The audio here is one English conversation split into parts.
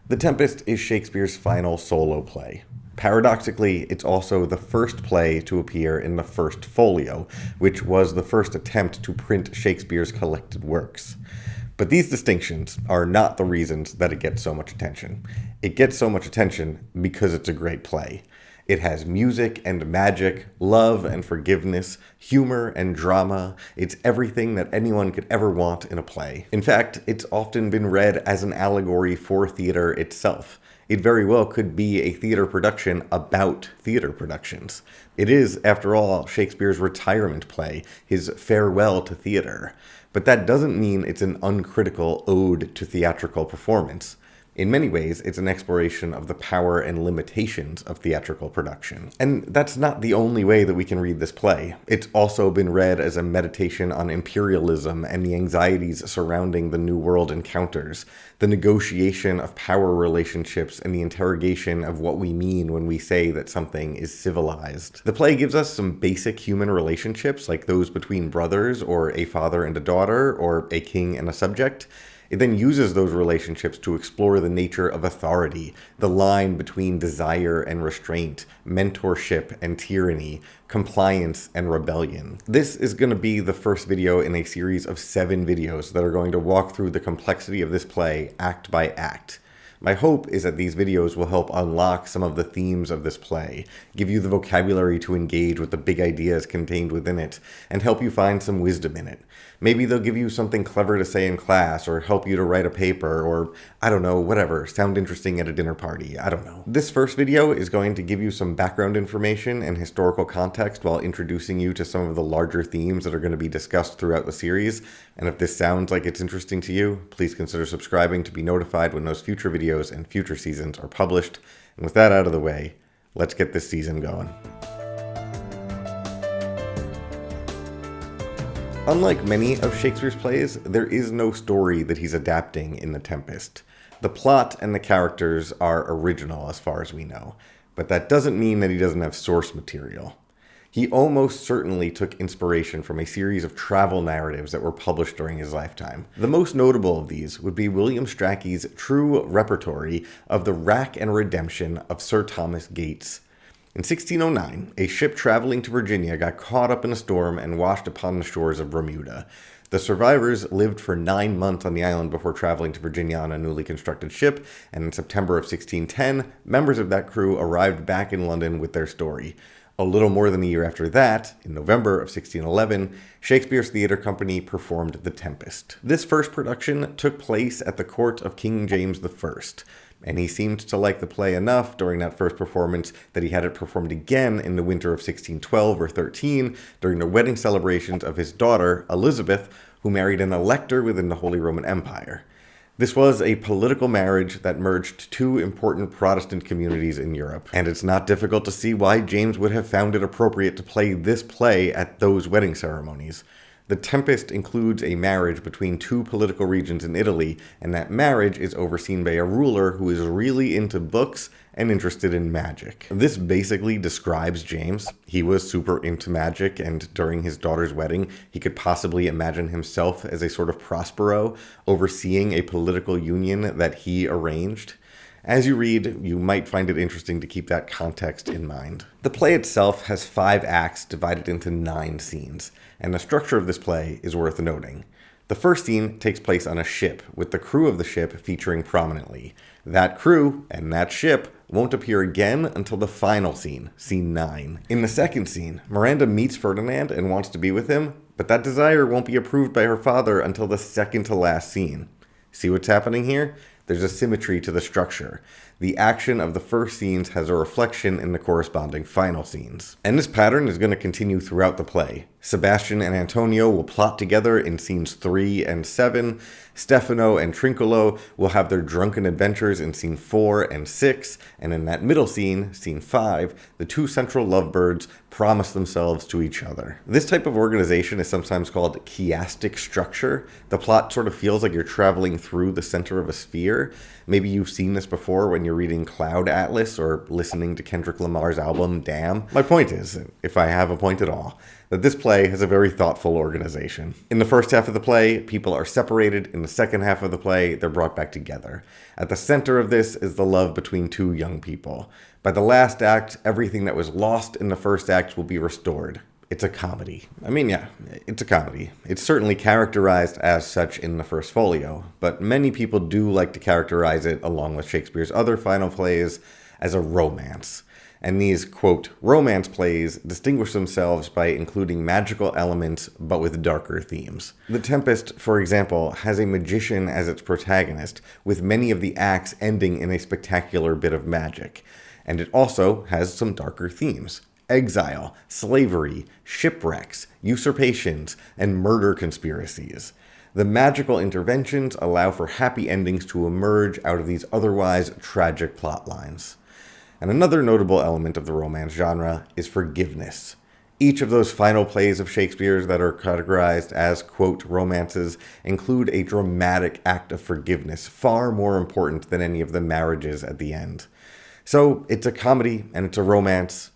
The Tempest is Shakespeare's final solo play. Paradoxically, it's also the first play to appear in the First Folio, which was the first attempt to print Shakespeare's collected works. But these distinctions are not the reasons that it gets so much attention. It gets so much attention because it's a great play. It has music and magic, love and forgiveness, humor and drama. It's everything that anyone could ever want in a play. In fact, it's often been read as an allegory for theater itself. It very well could be a theater production about theater productions. It is, after all, Shakespeare's retirement play, his farewell to theater. But that doesn't mean it's an uncritical ode to theatrical performance. In many ways, it's an exploration of the power and limitations of theatrical production. And that's not the only way that we can read this play. It's also been read as a meditation on imperialism and the anxieties surrounding the New World encounters, the negotiation of power relationships, and the interrogation of what we mean when we say that something is civilized. The play gives us some basic human relationships, like those between brothers, or a father and a daughter, or a king and a subject. It then uses those relationships to explore the nature of authority, the line between desire and restraint, mentorship and tyranny, compliance and rebellion. This is going to be the first video in a series of 7 videos that are going to walk through the complexity of this play act by act. My hope is that these videos will help unlock some of the themes of this play, give you the vocabulary to engage with the big ideas contained within it, and help you find some wisdom in it. Maybe they'll give you something clever to say in class, or help you to write a paper, or, I don't know, whatever, sound interesting at a dinner party, I don't know. This first video is going to give you some background information and historical context while introducing you to some of the larger themes that are going to be discussed throughout the series, and if this sounds like it's interesting to you, please consider subscribing to be notified when those future videos and future seasons are published. And with that out of the way, let's get this season going. Unlike many of Shakespeare's plays, there is no story that he's adapting in The Tempest. The plot and the characters are original as far as we know, but that doesn't mean that he doesn't have source material. He almost certainly took inspiration from a series of travel narratives that were published during his lifetime. The most notable of these would be William Shackspyre's true repertory of the Rack and Redemption of Sir Thomas Gates. In 1609, a ship traveling to Virginia got caught up in a storm and washed upon the shores of Bermuda. The survivors lived for 9 months on the island before traveling to Virginia on a newly constructed ship, and in September of 1610, members of that crew arrived back in London with their story. A little more than a year after that, in November of 1611, Shakespeare's theater company performed The Tempest. This first production took place at the court of King James I, and he seemed to like the play enough during that first performance that he had it performed again in the winter of 1612 or 13 during the wedding celebrations of his daughter, Elizabeth, who married an elector within the Holy Roman Empire. This was a political marriage that merged 2 important Protestant communities in Europe, and it's not difficult to see why James would have found it appropriate to play this play at those wedding ceremonies. The Tempest includes a marriage between 2 political regions in Italy, and that marriage is overseen by a ruler who is really into books and interested in magic. This basically describes James. He was super into magic, and during his daughter's wedding, he could possibly imagine himself as a sort of Prospero, overseeing a political union that he arranged. As you read, you might find it interesting to keep that context in mind. The play itself has 5 acts divided into 9 scenes, and the structure of this play is worth noting. The first scene takes place on a ship, with the crew of the ship featuring prominently. That crew and that ship won't appear again until the final scene, scene 9. In the second scene, Miranda meets Ferdinand and wants to be with him, but that desire won't be approved by her father until the second to last scene. See what's happening here? There's a symmetry to the structure. The action of the first scenes has a reflection in the corresponding final scenes. And this pattern is going to continue throughout the play. Sebastian and Antonio will plot together in scenes 3 and 7. Stefano and Trinculo will have their drunken adventures in scene 4 and 6. And in that middle scene, scene 5, the 2 central lovebirds promise themselves to each other. This type of organization is sometimes called chiastic structure. The plot sort of feels like you're traveling through the center of a sphere. Maybe you've seen this before when you're reading Cloud Atlas or listening to Kendrick Lamar's album, Damn. My point is, if I have a point at all, that this play has a very thoughtful organization. In the first half of the play, people are separated. In the second half of the play, they're brought back together. At the center of this is the love between two young people. By the last act, everything that was lost in the first act will be restored. It's a comedy. I mean, yeah, it's a comedy. It's certainly characterized as such in the first folio, but many people do like to characterize it, along with Shakespeare's other final plays, as a romance. And these, quote, romance plays distinguish themselves by including magical elements, but with darker themes. The Tempest, for example, has a magician as its protagonist, with many of the acts ending in a spectacular bit of magic. And it also has some darker themes: exile, slavery, shipwrecks, usurpations, and murder conspiracies. The magical interventions allow for happy endings to emerge out of these otherwise tragic plot lines. And another notable element of the romance genre is forgiveness. Each of those final plays of Shakespeare's that are categorized as, quote, romances include a dramatic act of forgiveness, far more important than any of the marriages at the end. So it's a comedy and it's a romance.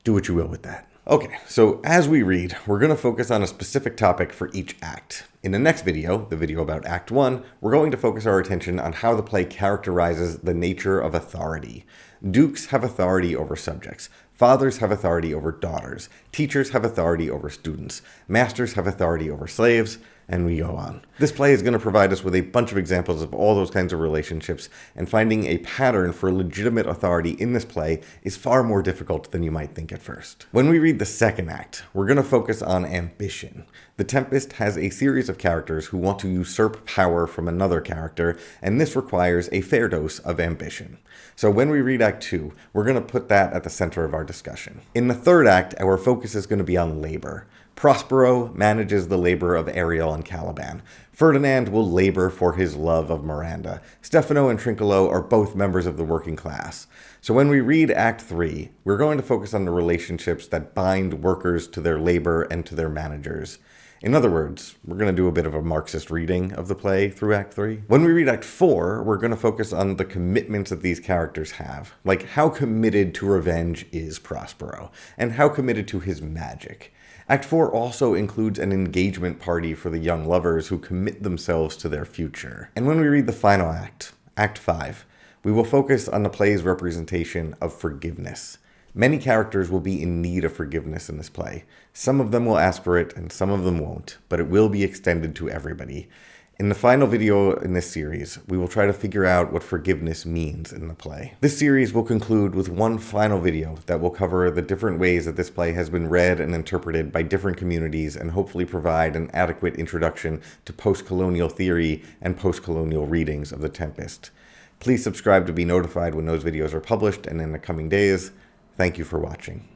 Do what you will with that. Okay, so as we read, we're going to focus on a specific topic for each act. In the next video, the video about Act 1, we're going to focus our attention on how the play characterizes the nature of authority. Dukes have authority over subjects. Fathers have authority over daughters. Teachers have authority over students. Masters have authority over slaves. And we go on. This play is going to provide us with a bunch of examples of all those kinds of relationships, and finding a pattern for legitimate authority in this play is far more difficult than you might think at first. When we read the second act, we're going to focus on ambition. The Tempest has a series of characters who want to usurp power from another character, and this requires a fair dose of ambition. So when we read Act 2, we're going to put that at the center of our discussion. In the third act, our focus is going to be on labor. Prospero manages the labor of Ariel and Caliban. Ferdinand will labor for his love of Miranda. Stefano and Trinculo are both members of the working class. So when we read Act 3, we're going to focus on the relationships that bind workers to their labor and to their managers. In other words, we're going to do a bit of a Marxist reading of the play through Act 3. When we read Act 4, we're going to focus on the commitments that these characters have. Like, how committed to revenge is Prospero, and how committed to his magic. Act 4 also includes an engagement party for the young lovers who commit themselves to their future. And when we read the final act, Act 5, we will focus on the play's representation of forgiveness. Many characters will be in need of forgiveness in this play. Some of them will ask for it, and some of them won't, but it will be extended to everybody. In the final video in this series, we will try to figure out what forgiveness means in the play. This series will conclude with one final video that will cover the different ways that this play has been read and interpreted by different communities, and hopefully provide an adequate introduction to post-colonial theory and post-colonial readings of The Tempest. Please subscribe to be notified when those videos are published and in the coming days. Thank you for watching.